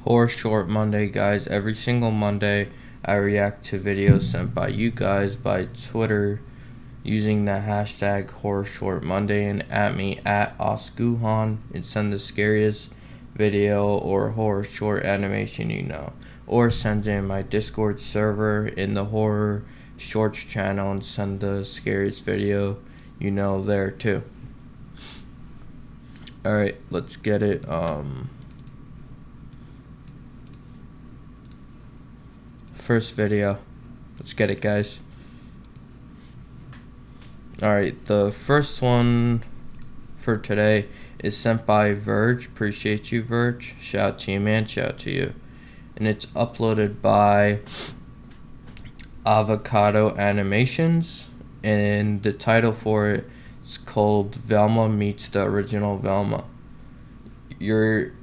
Horror Short Monday, guys. Every single Monday, I react to videos sent by you guys by Twitter using the hashtag Horror Short Monday, and at me at osguhan, and send the scariest video or horror short animation you know, or send in my Discord server in the Horror Shorts channel and send the scariest video you know there too. Alright, let's get it. First video. Let's get it, guys. Alright, the first one for today is sent by Verge. Appreciate you, Verge. Shout out to you, man. Shout out to you. And it's uploaded by Avocado Animations. And the title for it is called Velma Meets the Original Velma. Your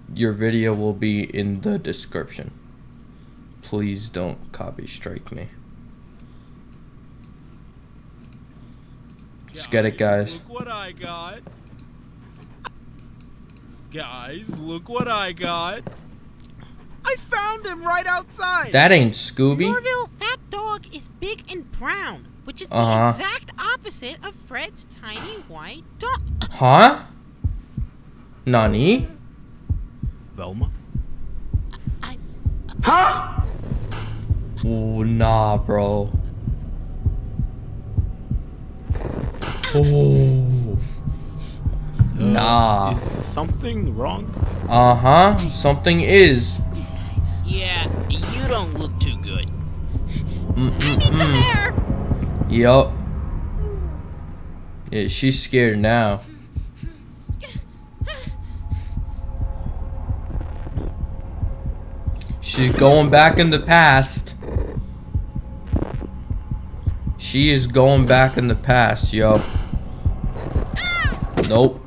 video will be in the description. Please don't copy strike me. Let's get it, guys. Look what I got. Guys, look what I got. I found him right outside. That ain't Scooby. Norville, that dog is big and brown, which is the exact opposite of Fred's tiny white dog. Huh? Nani? Velma? Huh? Oh, nah, bro. Oh. Nah. Is something wrong? Something is. Yeah, you don't look too good. I need some air. Yup. Yeah, she's scared now. She's going back in the past. She is going back in the past, yo. Nope.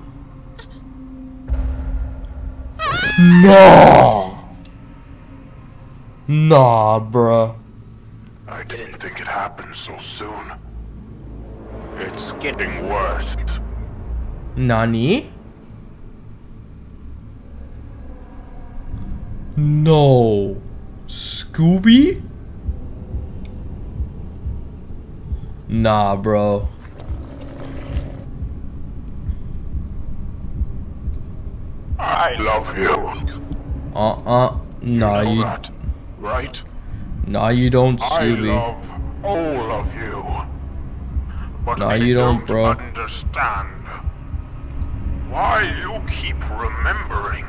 No. Nah, bruh. I didn't think it happened so soon. It's getting worse. Nani? No. Scooby? Nah, bro. I love you. Nah, you know you. That, right? Nah, you don't, Scooby. I love all of you. But Nah, I you don't, bro. Understand why you keep remembering.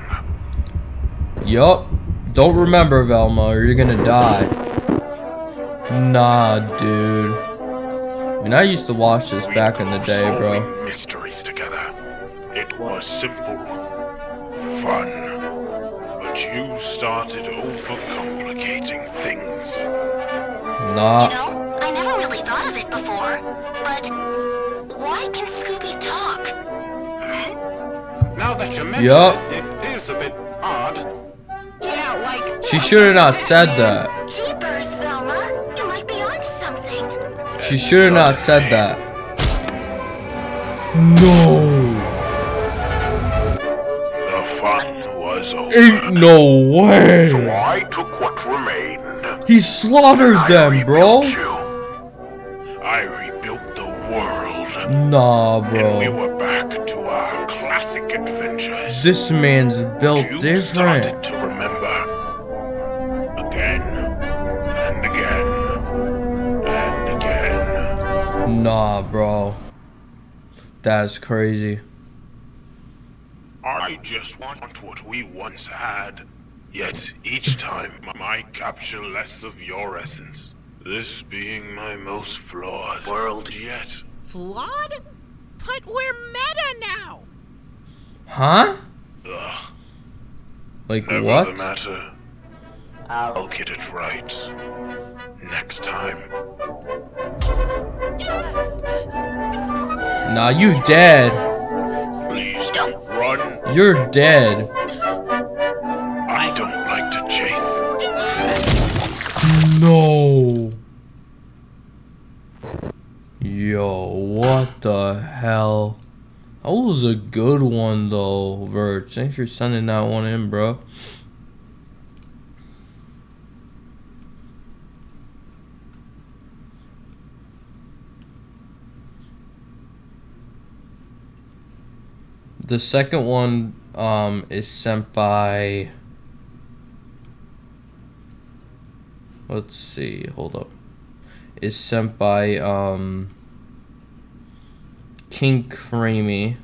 Yup. Don't remember, Velma, or you're gonna die. Nah, dude. I mean, I used to watch this back in the day, bro. Solving mysteries together. It was simple, fun, but you started overcomplicating things. Nah. You know, I never really thought of it before, but why can Scooby talk? Now that you mention it, it is a bit odd. Yeah, like... She should have not said that. Jeepers, Velma. You might be onto something. She should have not said that. No. The fun was over. Ain't no way. So I took what remained. He slaughtered them, bro. I rebuilt the world. Nah, And we bro. were back to our classic adventures. This man's built You different. started to remember. Again. And again. And again. Nah, bro. That's crazy. I just want what we once had. Yet each time I capture less of your essence. This being my most flawed world yet. Flawed? But we're meta now. Huh? Ugh. Like Never what? the matter. I'll get it right. Next time. Nah, you dead. Please don't run. You're dead. I don't like to chase. No. Yo, what the hell? That was a good one though, Verge. Thanks for sending that one in, bro. The second one is sent by, let's see, hold up. Is sent by King Creamy.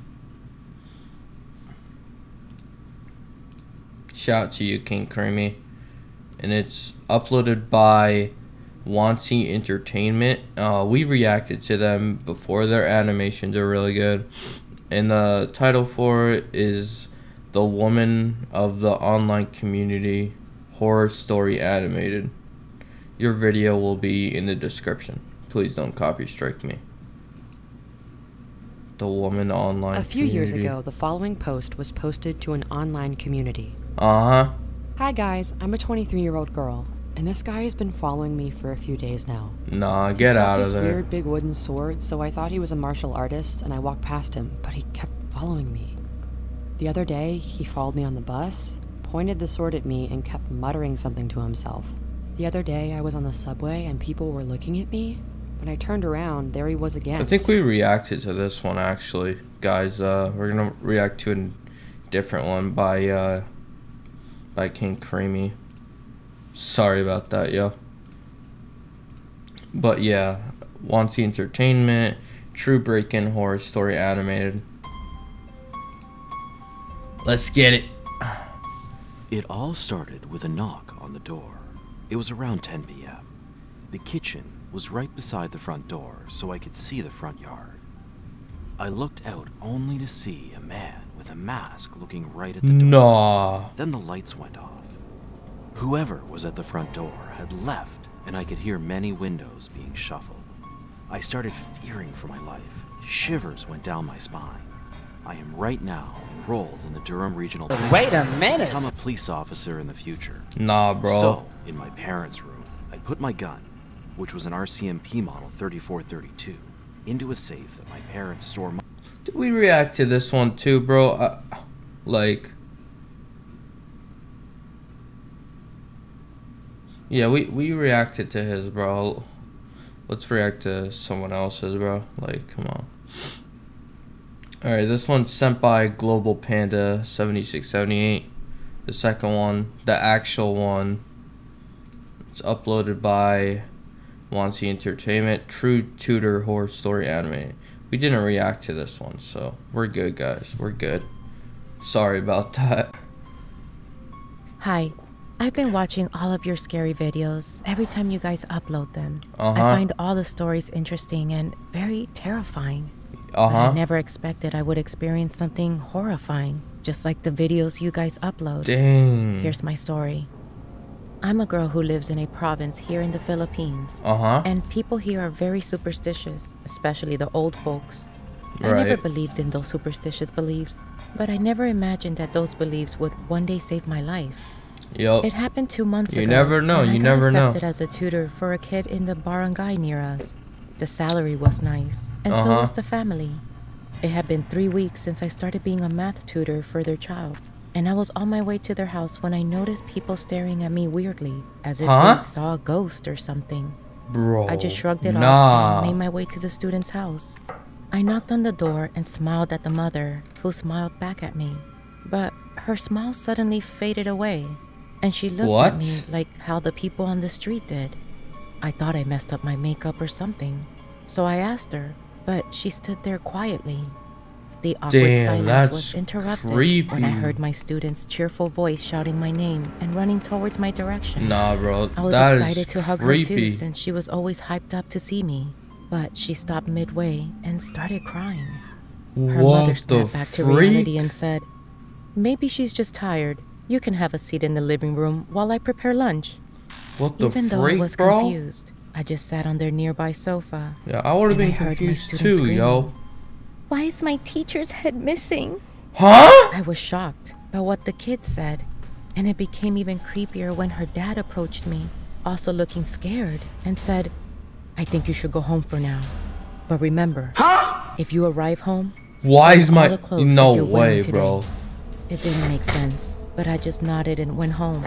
Shout out to you, King Creamy. And it's uploaded by Wanty Entertainment. We reacted to them before. Their animations are really good. And the title for it is The Woman of the Online Community Horror Story Animated. Your video will be in the description. Please don't copy strike me. The Woman Online A few years Community. ago, the following post was posted to an online community. Uh-huh. Hi guys, I'm a 23-year-old girl, and this guy has been following me for a few days now. Nah, get out of He's got there. this weird big wooden sword, so I thought he was a martial artist, and I walked past him, but he kept following me. The other day, he followed me on the bus, pointed the sword at me, and kept muttering something to himself. The other day, I was on the subway, and people were looking at me. When I turned around, there he was again. I think we reacted to this one, actually. Guys, we're gonna react to a different one by King Creamy. Sorry about that, yo. But yeah, Wanty Entertainment, True Break-In Horror Story Animated. Let's get it. It all started with a knock on the door. It was around 10 p.m. The kitchen was right beside the front door, so I could see the front yard. I looked out only to see a man with a mask looking right at the door. Nah. Then the lights went off. Whoever was at the front door had left, and I could hear many windows being shuffled. I started fearing for my life. Shivers went down my spine. I am right now enrolled in the Durham Regional Police. Wait a minute! Become a police officer in the future. Nah, bro. So, in my parents' room, I put my gun, which was an RCMP model 3432, into a safe that my parents store. Did we react to this one too, bro? Yeah, we reacted to his, bro. Let's react to someone else's, bro. Like, come on. Alright, this one's sent by Global Panda 7678. The second one, the actual one, it's uploaded by Wanty Entertainment, True Tutor Horror Story Animated. We didn't react to this one, so we're good, guys. We're good. Sorry about that. Hi. I've been watching all of your scary videos every time you guys upload them. Uh-huh. I find all the stories interesting and very terrifying. But I never expected I would experience something horrifying, just like the videos you guys upload. Dang. Here's my story. I'm a girl who lives in a province here in the Philippines. And people here are very superstitious, especially the old folks. I never believed in those superstitious beliefs, but I never imagined that those beliefs would one day save my life. It happened 2 months ago. You never know. You never know. I got accepted as a tutor for a kid in the barangay near us. The salary was nice, and so was the family. It had been 3 weeks since I started being a math tutor for their child, and I was on my way to their house when I noticed people staring at me weirdly, as if they saw a ghost or something. Bro, I just shrugged it off and made my way to the student's house. I knocked on the door and smiled at the mother, who smiled back at me. But her smile suddenly faded away, and she looked at me like how the people on the street did. I thought I messed up my makeup or something, so I asked her, but she stood there quietly. The awkward silence was interrupted when I heard my student's cheerful voice shouting my name and running towards my direction. Nah, bro, I was excited to hug her too, since she was always hyped up to see me. But she stopped midway and started crying. Her mother snapped back to reality and said, "Maybe she's just tired. You can have a seat in the living room while I prepare lunch." Even though I was confused, I just sat on their nearby sofa. Yeah, I would have been confused too, yo. "Why is my teacher's head missing?" Huh? I was shocked by what the kid said, and it became even creepier when her dad approached me, also looking scared, and said, "I think you should go home for now. But remember, if you arrive home, why is my no way, bro?" It didn't make sense, but I just nodded and went home.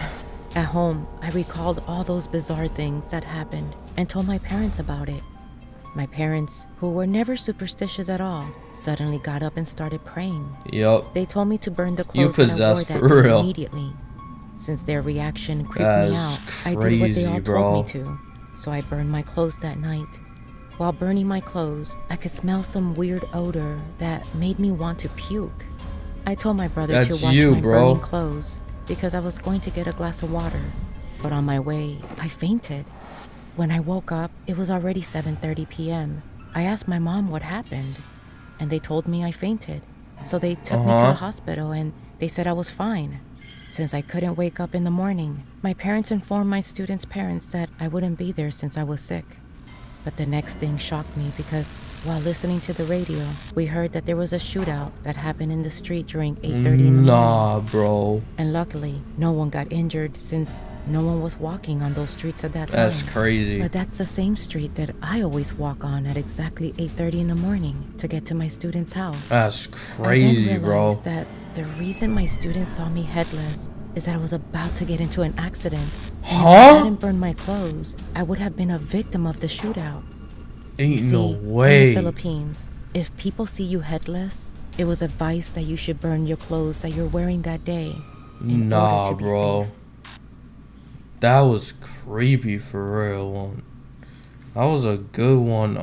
At home, I recalled all those bizarre things that happened and told my parents about it. My parents, who were never superstitious at all, suddenly got up and started praying. Yup. They told me to burn the You clothes that I wore possessed that for day real. immediately. Since their reaction creeped That me is out, I did what they all crazy, bro. told me to. So I burned my clothes that night. While burning my clothes, I could smell some weird odor that made me want to puke. I told my brother to That's watch you, my bro. burning clothes because I was going to get a glass of water. But on my way, I fainted. When I woke up, it was already 7:30 p.m. I asked my mom what happened, and they told me I fainted. So they took me to the hospital, and they said I was fine. Since I couldn't wake up in the morning, my parents informed my students' parents that I wouldn't be there since I was sick. But the next thing shocked me because while listening to the radio, we heard that there was a shootout that happened in the street during 8:30 in the morning. Nah, bro. And luckily, no one got injured since no one was walking on those streets at that time. That's crazy. But that's the same street that I always walk on at exactly 8:30 in the morning to get to my student's house. That's I crazy, then bro. realized that the reason my students saw me headless is that I was about to get into an accident. And if I hadn't burned my clothes, I would have been a victim of the shootout. Ain't You no see, in way. the Philippines, if people see you headless, it was advised that you should burn your clothes that you're wearing that day. In order Nah, to be bro. safe. That was creepy for real. That was a good one.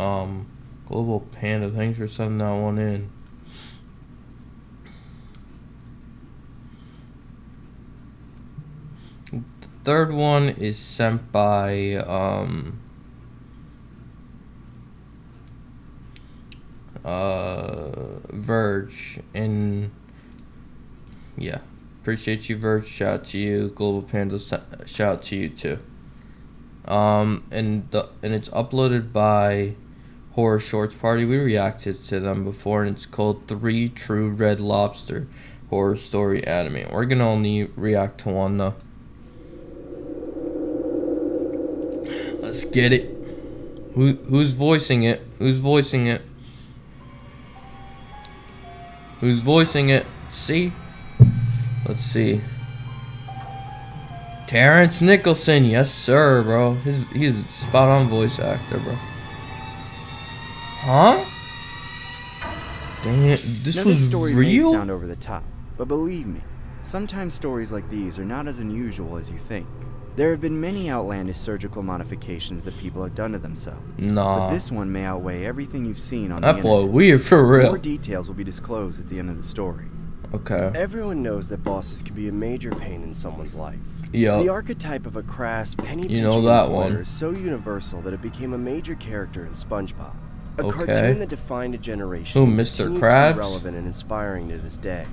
Global Panda, thanks for sending that one in. The third one is sent by Verge, and yeah, appreciate you, Verge. Shout out to you. Global Panda, shout out to you too. And it's uploaded by Horror Shorts Party. We reacted to them before, and it's called 3 True Red Lobster Horror Story Anime. We're gonna only react to one though. Let's get it. Who's voicing it? Who's voicing it? Who's voicing it? See? Let's see. Terrence Nicholson, yes sir, bro. He's a spot on voice actor, bro. Huh? Dang it, this Now, this story may real? sound over the top, but believe me, sometimes stories like these are not as unusual as you think. There have been many outlandish surgical modifications that people have done to themselves. Nah. But this one may outweigh everything you've seen on the That internet. blow weird for real. More details will be disclosed at the end of the story. Okay. Everyone knows that bosses can be a major pain in someone's life. Yup. The archetype of a crass, penny-pinching You know that employer one. is so universal that it became a major character in SpongeBob. A Okay. cartoon that defined a generation. Who, and Mr. continues Krabs? to be relevant and inspiring to this day,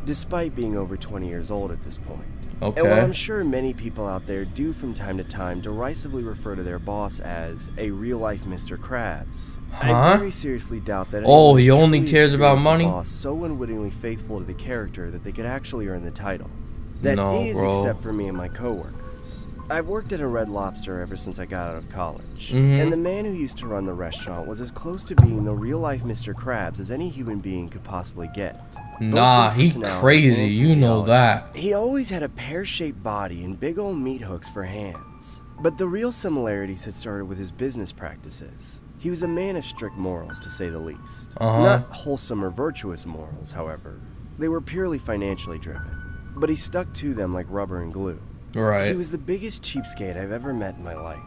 despite being over 20 years old at this point. Okay. And while I'm sure many people out there do from time to time derisively refer to their boss as a real-life Mr. Krabs, Huh? I very seriously doubt that Oh, anyone he has only truly cares about experienced a money? boss so unwittingly faithful to the character that they could actually earn the title. That No, is, bro. except for me and my coworkers. I've worked at a Red Lobster ever since I got out of college, Mhm. and the man who used to run the restaurant was as close to being the real-life Mr. Krabs as any human being could possibly get. Both Nah, in he's personality crazy. and You know physiology. that. He always had a pear-shaped body and big old meat hooks for hands. But the real similarities had started with his business practices. He was a man of strict morals, to say the least. Not wholesome or virtuous morals, however. They were purely financially driven. But he stuck to them like rubber and glue. Right. He was the biggest cheapskate I've ever met in my life.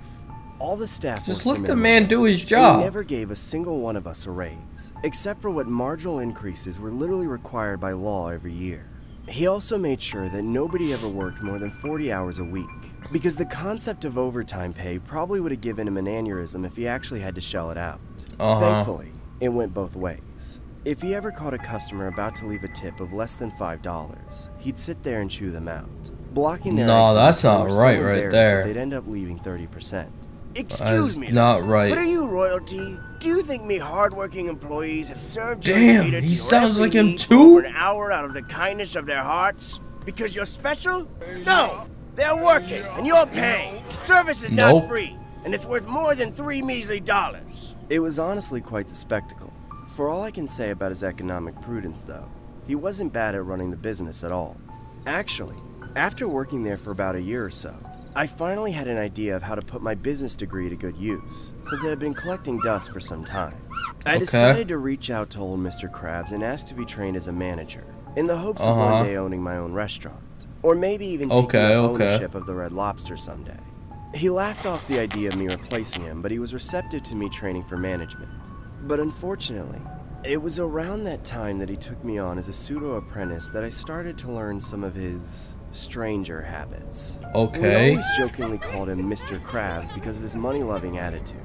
All the staff Just worked let for the minimum man do his wage, and job. He never gave a single one of us a raise, except for what marginal increases were literally required by law every year. He also made sure that nobody ever worked more than 40 hours a week, because the concept of overtime pay probably would have given him an aneurysm if he actually had to shell it out. Thankfully, it went both ways. If he ever caught a customer about to leave a tip of less than $5, he'd sit there and chew them out, blocking their No, exit that's until not they were so right right embarrassed there. that they'd end up leaving 30%. Excuse me, not right. but are you royalty? Do you think me hardworking employees have served you Damn, and catered he to your sounds every like him need for too? over an hour out of the kindness of their hearts? Because you're special? No, they're working and you're paying. Service is Nope. not free, and it's worth more than $3 measly. It was honestly quite the spectacle. For all I can say about his economic prudence, though, he wasn't bad at running the business at all. Actually, after working there for about a year or so, I finally had an idea of how to put my business degree to good use, since it had been collecting dust for some time. I decided to reach out to old Mr. Krabs and ask to be trained as a manager, in the hopes of one day owning my own restaurant, or maybe even taking up ownership of the Red Lobster someday. He laughed off the idea of me replacing him, but he was receptive to me training for management. But unfortunately, it was around that time that he took me on as a pseudo-apprentice that I started to learn some of his stranger habits. We always jokingly called him Mr. Krabs because of his money-loving attitude,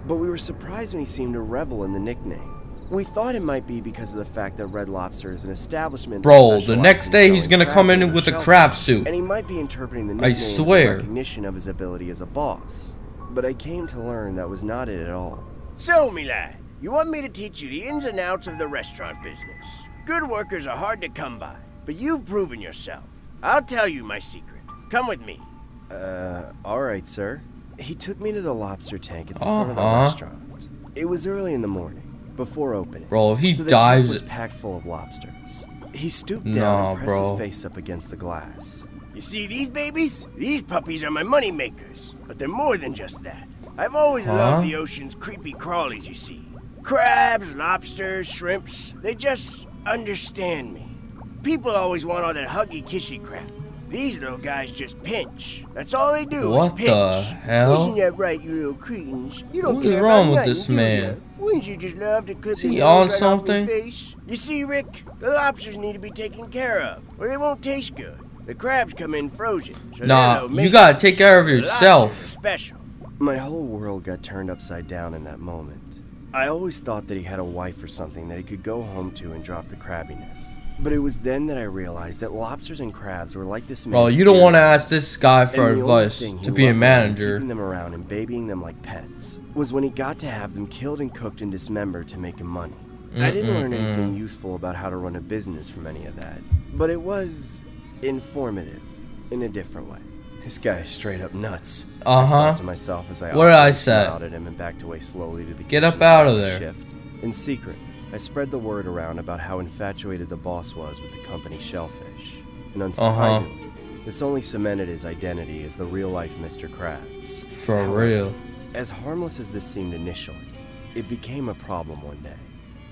but we were surprised when he seemed to revel in the nickname. We thought it might be because of the fact that Red Lobster is an establishment. Bro, the next day he's gonna come in with a crab suit. And he might be interpreting the nickname as a recognition of his ability as a boss. But I came to learn that was not it at all. So, me lad, you want me to teach you the ins and outs of the restaurant business. Good workers are hard to come by, but you've proven yourself. I'll tell you my secret. Come with me. Alright, sir. He took me to the lobster tank at the front of the restaurant. It was early in the morning. Before opening, bro, if he so the dies, tank was packed full of lobsters. He stooped down and pressed his face up against the glass. You see these babies? These puppies are my money makers, but they're more than just that. I've always loved the ocean's creepy crawlies, you see. Crabs, lobsters, shrimps, they just understand me. People always want all that huggy kissy crap. These little guys just pinch. That's all they do is pinch. What the hell? Isn't that right, you little cretins? You don't What is care wrong about with this nothing, do man? ya? Wouldn't you just love to clip Is he your on nose right something? off your face? You see, Rick, the lobsters need to be taken care of, or they won't taste good. The crabs come in frozen, so nah, you gotta take care of yourself. The lobsters are special. My whole world got turned upside down in that moment. I always thought that he had a wife or something that he could go home to and drop the crabbiness. But it was then that I realized that lobsters and crabs were like this man's Bro, you don't want to ask this guy for advice to be a manager. Keeping them around and babying them like pets was when he got to have them killed and cooked and dismembered to make him money. I didn't learn anything useful about how to run a business from any of that, but it was informative in a different way. This guy is straight up nuts. I thought to myself as I smiled at him and backed away slowly to the Get up out of there. Shift. In secret, I spread the word around about how infatuated the boss was with the company Shellfish. And unsurprisingly, this only cemented his identity as the real-life Mr. Krabs. For real. As harmless as this seemed initially, it became a problem one day.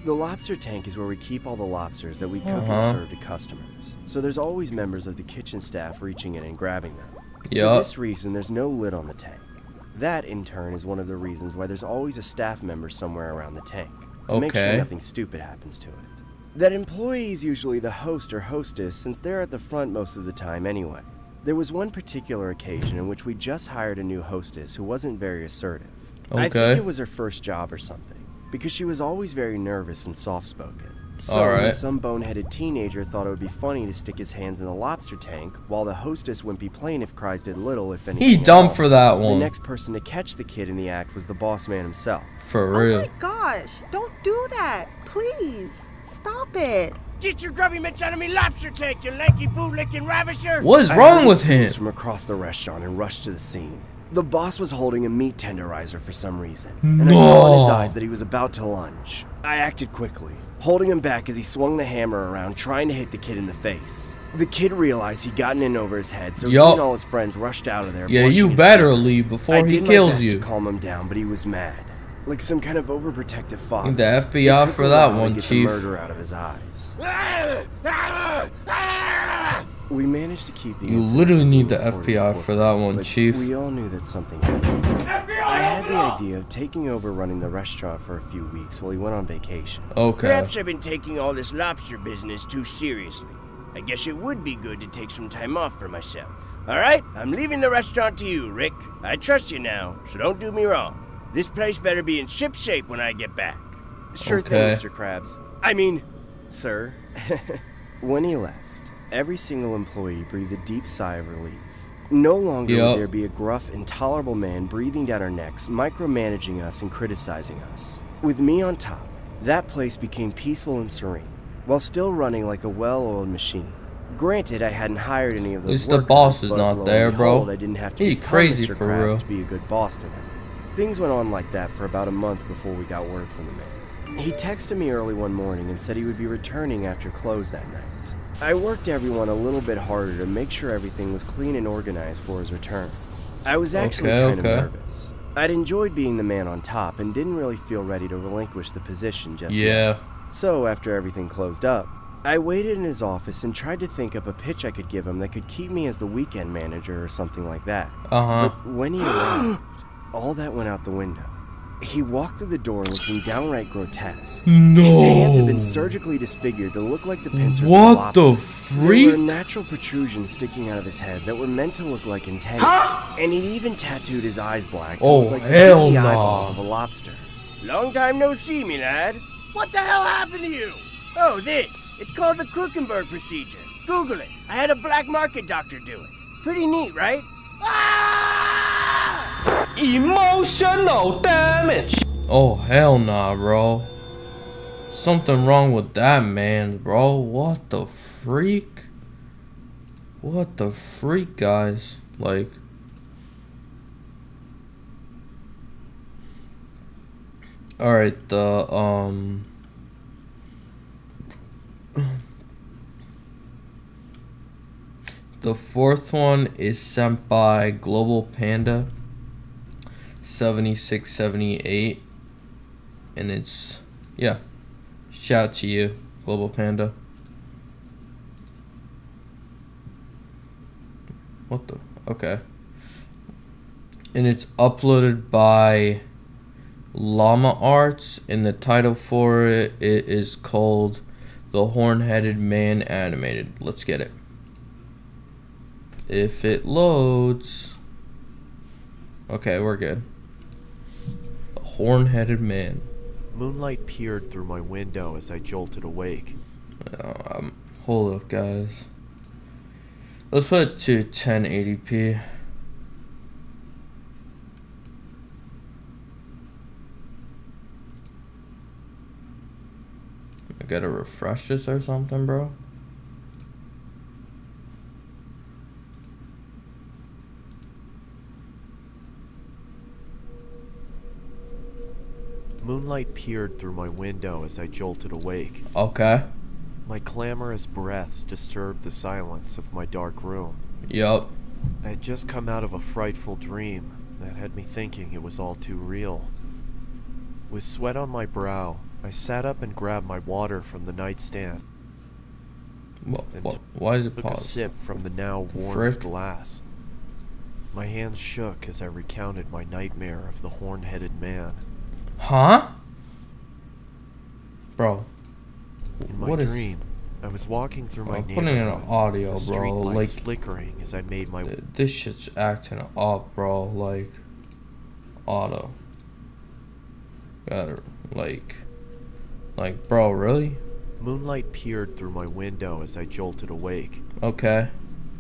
The lobster tank is where we keep all the lobsters that we cook and serve to customers. So there's always members of the kitchen staff reaching in and grabbing them. For this reason, there's no lid on the tank. That, in turn, is one of the reasons why there's always a staff member somewhere around the tank. To make sure nothing stupid happens to it. That employee is usually the host or hostess, since they're at the front most of the time anyway. There was one particular occasion in which we just hired a new hostess who wasn't very assertive. I think it was her first job or something, because she was always very nervous and soft-spoken. So when some boneheaded teenager thought it would be funny to stick his hands in the lobster tank, while the hostess wimpy plaintiff cries did little, if anything. He dumb for that one. The next person to catch the kid in the act was the boss man himself. For real. Oh my gosh, don't do that. Please, stop it. Get your grubby mitts out of me lobster tank, you lanky bootlicking ravisher! What is wrong with him? From across the restaurant and rushed to the scene. The boss was holding a meat tenderizer for some reason, and I saw in his eyes that he was about to lunge. I acted quickly, holding him back as he swung the hammer around, trying to hit the kid in the face. The kid realized he'd gotten in over his head, so he and all his friends rushed out of there. Yeah, you better leave before he kills you. I did my best to calm him down, but he was mad. Like some kind of overprotective father. Need the FBI for that one, Chief. The murder out of his eyes. We managed to keep the You literally need the FBI for that one, Chief. We all knew that something happened. I had the idea of taking over running the restaurant for a few weeks while he went on vacation. Perhaps I've been taking all this lobster business too seriously. I guess it would be good to take some time off for myself. Alright, I'm leaving the restaurant to you, Rick. I trust you now, so don't do me wrong. This place better be in ship shape when I get back. Sure thing, Mr. Krabs. I mean, sir. When he left, every single employee breathed a deep sigh of relief. No longer would there be a gruff, intolerable man breathing down our necks, micromanaging us and criticizing us. With me on top, that place became peaceful and serene, while still running like a well-oiled machine. Granted, I hadn't hired any of those workers, the boss is but not there, bro. I didn't have to be crazy Mr. for Krabs real to be a good boss to them. Things went on like that for about a month before we got word from the man. He texted me early one morning and said he would be returning after close that night. I worked everyone a little bit harder to make sure everything was clean and organized for his return. I was actually kind of nervous. I'd enjoyed being the man on top and didn't really feel ready to relinquish the position just yet. So after everything closed up, I waited in his office and tried to think up a pitch I could give him that could keep me as the weekend manager or something like that. But when he arrived, all that went out the window. He walked through the door looking downright grotesque. His hands had been surgically disfigured to look like the pincers of a lobster. What the freak? There were natural protrusions sticking out of his head that were meant to look like antennae. And he'd even tattooed his eyes black to look like the beady eyeballs of a lobster. Long time no see, me lad. What the hell happened to you? Oh, this. It's called the Krukenberg procedure. Google it. I had a black market doctor do it. Pretty neat, right? Emotional damage. Oh, hell nah, bro. Something wrong with that man, bro. What the freak? What the freak, guys? Like, alright, the fourth one is sent by Global Panda 7678, and it's, yeah, shout to you, Global Panda. What the, okay. And it's uploaded by Llama Arts, and the title for it is called The Horn-Headed Man Animated. Let's get it. If it loads. Okay, we're good. The Horn-Headed Man. Moonlight peered through my window as I jolted awake. Hold up, guys. Let's put it to 1080p. I gotta refresh this or something, bro. Moonlight peered through my window as I jolted awake. Okay. My clamorous breaths disturbed the silence of my dark room. Yup. I had just come out of a frightful dream that had me thinking it was all too real. With sweat on my brow, I sat up and grabbed my water from the nightstand. Why is it took paused? a sip from the now warmed glass. My hands shook as I recounted my nightmare of the horn-headed man. Huh? Bro. In my dream, I was walking through my neighborhood. Putting in an audio, bro. Like, flickering as I made my this shit's acting up, bro. Like, auto. Gotta, like, bro, really? Moonlight peered through my window as I jolted awake. Okay.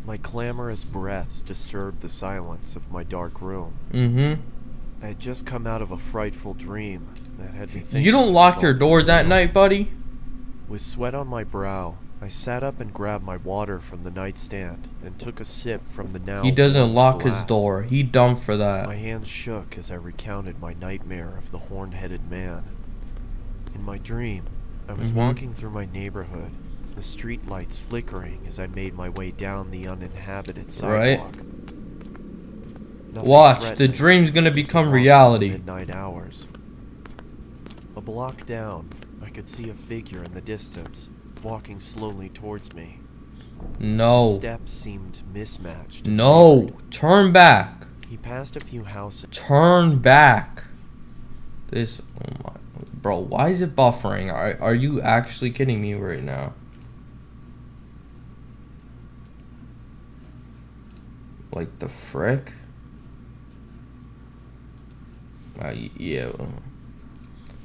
My clamorous breaths disturbed the silence of my dark room. I had just come out of a frightful dream that had me thinking. You don't lock your doors at night, buddy? With sweat on my brow, I sat up and grabbed my water from the nightstand and took a sip from the now. He doesn't lock his door. He dumb for that. My hands shook as I recounted my nightmare of the horn-headed man. In my dream, I was walking through my neighborhood, the street lights flickering as I made my way down the uninhabited sidewalk. Watch, the dream's gonna become reality. Midnight hours. A block down, I could see a figure in the distance, walking slowly towards me. No. His steps seemed mismatched. No, turn back. He passed a few houses. Turn back. This, oh my, bro, why is it buffering? Are you actually kidding me right now? Like the frick? Yeah.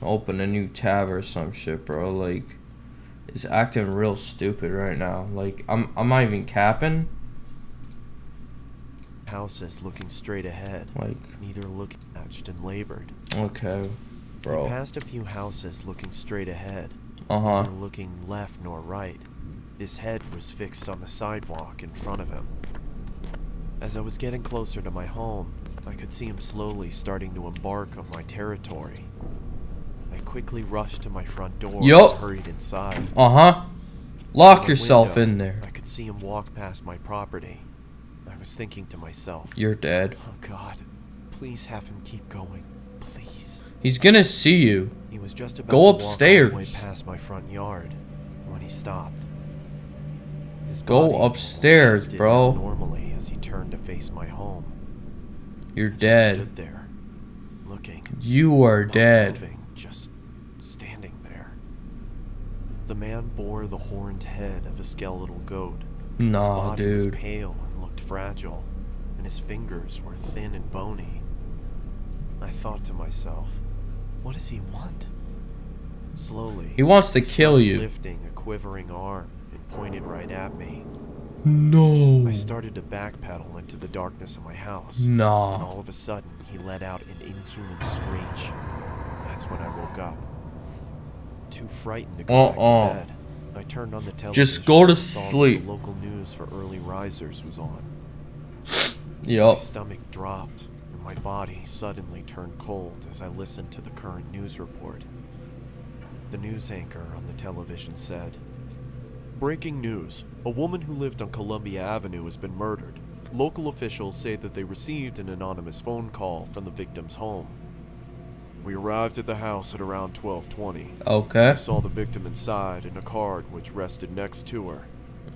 Open a new tab or some shit, bro. Like, it's acting real stupid right now. Like, I'm not even capping. Houses looking straight ahead. Like, neither looking matched and labored. Okay, bro. He passed a few houses looking straight ahead. Neither looking left nor right. His head was fixed on the sidewalk in front of him. As I was getting closer to my home, I could see him slowly starting to embark on my territory. I quickly rushed to my front door and hurried inside. Lock yourself in there. I could see him walk past my property. I was thinking to myself, you're dead. Oh God, please have him keep going. Please. He's gonna see you. He was just about Go to upstairs. walk all the way past my front yard when he stopped. His Go body upstairs, shifted bro. normally as he turned to face my home. You're I just dead. stood there, looking. You are not dead. Moving, just standing there. The man bore the horned head of a skeletal goat. Nah, his body dude. was pale and looked fragile, and his fingers were thin and bony. I thought to myself, what does he want? Slowly, He wants to he kill started you. lifting a quivering arm and pointed right at me. No. I started to backpedal into the darkness of my house. Nah. And all of a sudden, he let out an inhuman screech. That's when I woke up. Too frightened to go back to bed, I turned on the television. Just go to and saw that sleep. The local news for early risers was on. My Yup. stomach dropped, and my body suddenly turned cold as I listened to the current news report. The news anchor on the television said, "Breaking news. A woman who lived on Columbia Avenue has been murdered. Local officials say that they received an anonymous phone call from the victim's home. We arrived at the house at around 12:20. Okay. We saw the victim inside and a card which rested next to her.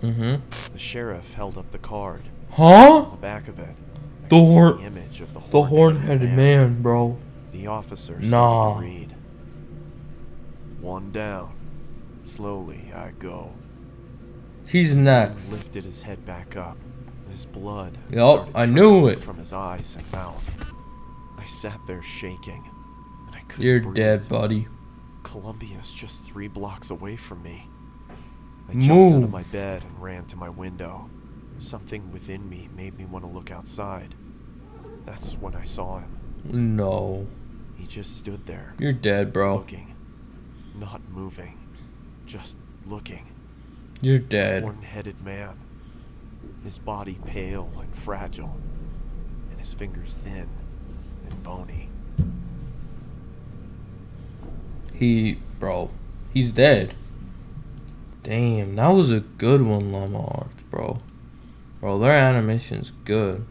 Mm-hmm. The sheriff held up the card. Huh? On the back of it, I The could see horn. the image of The horn-headed man, bro. The officer started Nah. to read. One down. Slowly I go. He's next. He lifted his head back up. His blood Yup, started I knew trickling it. from his eyes and mouth. I sat there shaking, and I couldn't You're breathe. dead, buddy. Columbia's just 3 blocks away from me. I Move. jumped out of my bed and ran to my window. Something within me made me want to look outside. That's when I saw him. No. He just stood there. You're dead, bro. Looking. Not moving. Just looking. You're dead. Horn-headed man. His body pale and fragile. And his fingers thin and bony. Bro, he's dead. Damn, that was a good one, Llama Arts, bro. Bro, their animation's good.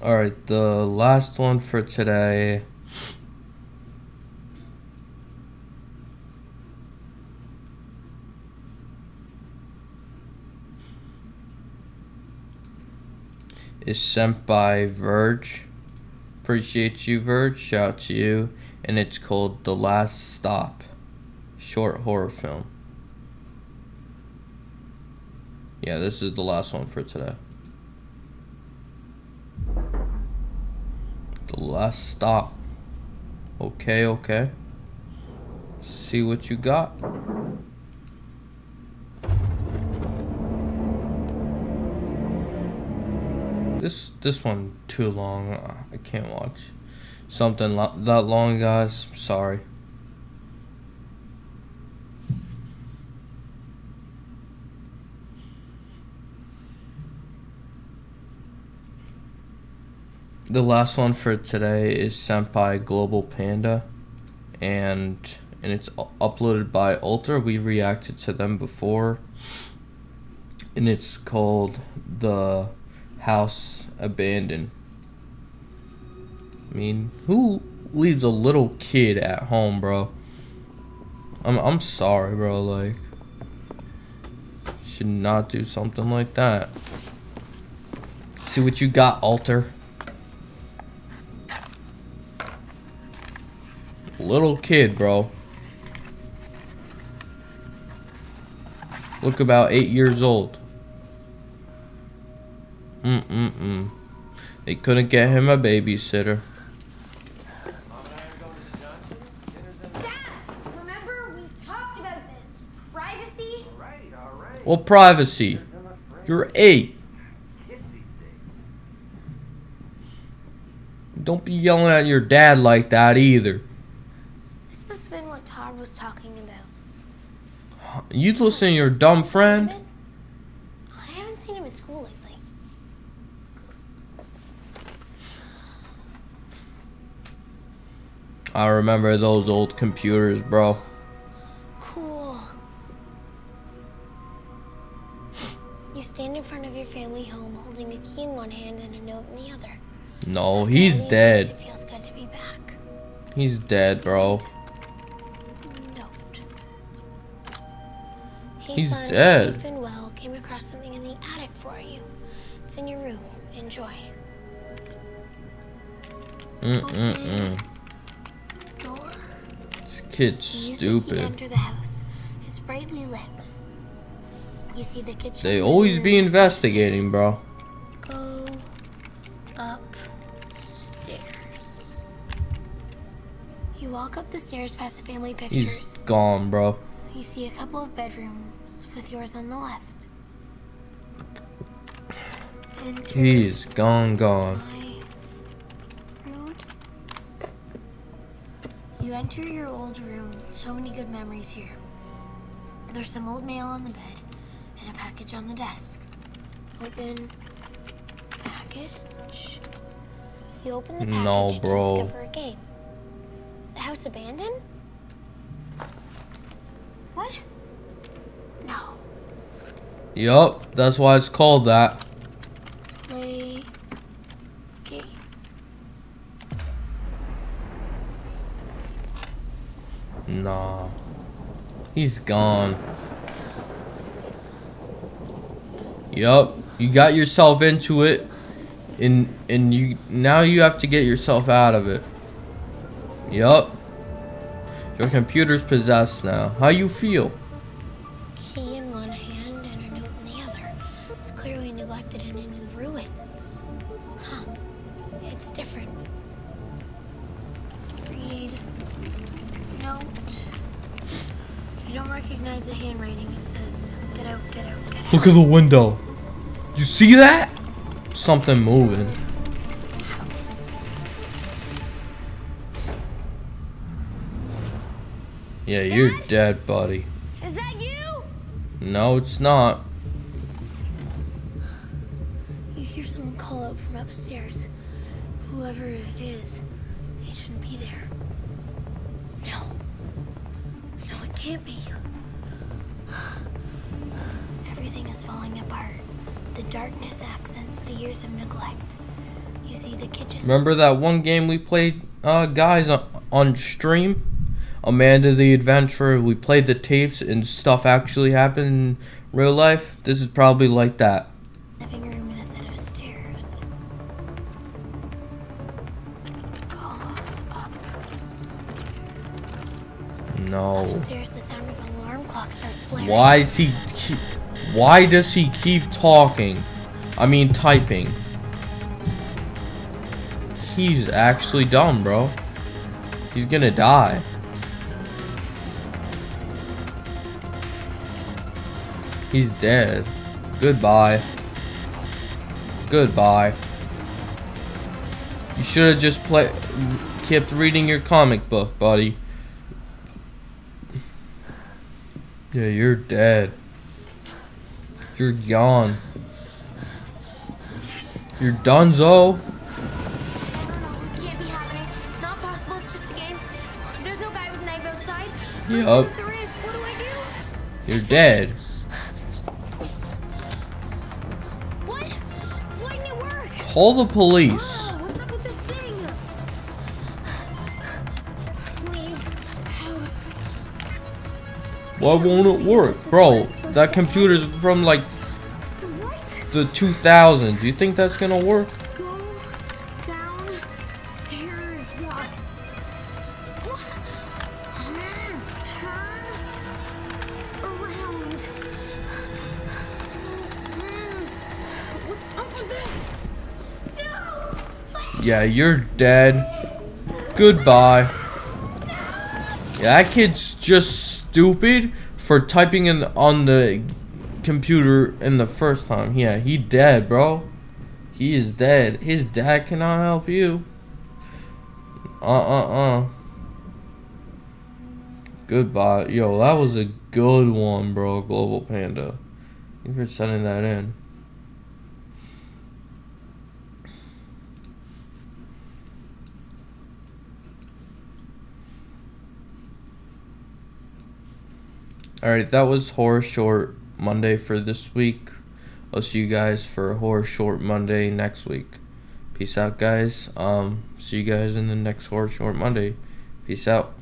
Alright, the last one for today is sent by Verge. Appreciate you, Verge. Shout out to you. And it's called The Last Stop. Short horror film. Yeah, this is the last one for today. The Last Stop. Okay, okay. See what you got. This one too long. I can't watch something that long, guys. Sorry. The last one for today is sent by Global Panda, and it's uploaded by Alter. We reacted to them before, and it's called The House Abandoned. I mean, who leaves a little kid at home, bro? I'm sorry, bro. Like, should not do something like that. See what you got, Alter. Little kid, bro. Look about 8 years old. They couldn't get him a babysitter. Dad, remember we talked about this. Privacy? Alright. Well, privacy. You're 8. Don't be yelling at your dad like that either. This must have been what Todd was talking about. You listen to your dumb friend? I haven't seen him at school lately. I remember those old computers, bro. Cool. You stand in front of your family home holding a key in one hand and a note in the other. No, After he's all these dead. years, it feels good to be back. He's dead, bro. Hey He's son, dead. I've been well. Came across something in the attic for you. It's in your room. Enjoy. Door. This kid's Use the key to stupid. enter the house. It's brightly lit. You see the kitchen. They always be investigating, bro. Go upstairs. You walk up the stairs past the family pictures. He's gone, bro. You see a couple of bedrooms with yours on the left. Enter He's gone. my room. You enter your old room. So many good memories here. There's some old mail on the bed and a package on the desk. Open package. You open the package No, to bro. discover a game. The house abandoned? What? No. Yup, that's why it's called that. Play game. Nah. He's gone. Yup, you got yourself into it, and now you have to get yourself out of it. Yup. Your computer's possessed now. How you feel? Key in one hand and a note in the other. It's clearly neglected and in ruins. Huh. It's different. Read. Note. If you don't recognize the handwriting, it says, get out, get out, get out. Look at the window. You see that? Something moving. House. Yeah, you're dead, buddy. Is that you? No, it's not. You hear someone call out from upstairs. Whoever it is, they shouldn't be there. No. No, it can't be. Everything is falling apart. The darkness accents the years of neglect. You see the kitchen. Remember that one game we played, guys, on stream? Amanda the Adventurer. We played the tapes and stuff actually happened in real life. This is probably like that. Living room and a set of stairs. Go up. No. Upstairs, the sound of an alarm clock starts blaring. Why does he keep talking? I mean typing. He's actually dumb, bro. He's gonna die. He's dead. Goodbye. Goodbye. You should have just kept reading your comic book, buddy. Yeah, you're dead. You're gone. You're donezo. It can't be happening. It's not possible. It's just a game. There's no guy with a knife outside. Yup. If there is, what do I do? You're dead. What? Why didn't it work? Call the police. Oh, what's up with this thing? Leave house. Why won't it work? Bro, that computer's from like the 2000s. You think that's gonna work? Go downstairs. Turn around. What's up with this? No! Yeah, you're dead. Goodbye. Yeah, that kid's just stupid for typing on the computer in the first time. Yeah, he dead, bro. He is dead. His dad cannot help you. Goodbye. Yo, that was a good one, bro. Global Panda. Thank you for sending that in. Alright, that was Horror Short Monday for this week. I'll see you guys for Horror Short Monday next week. Peace out, guys. See you guys in the next Horror Short Monday. Peace out.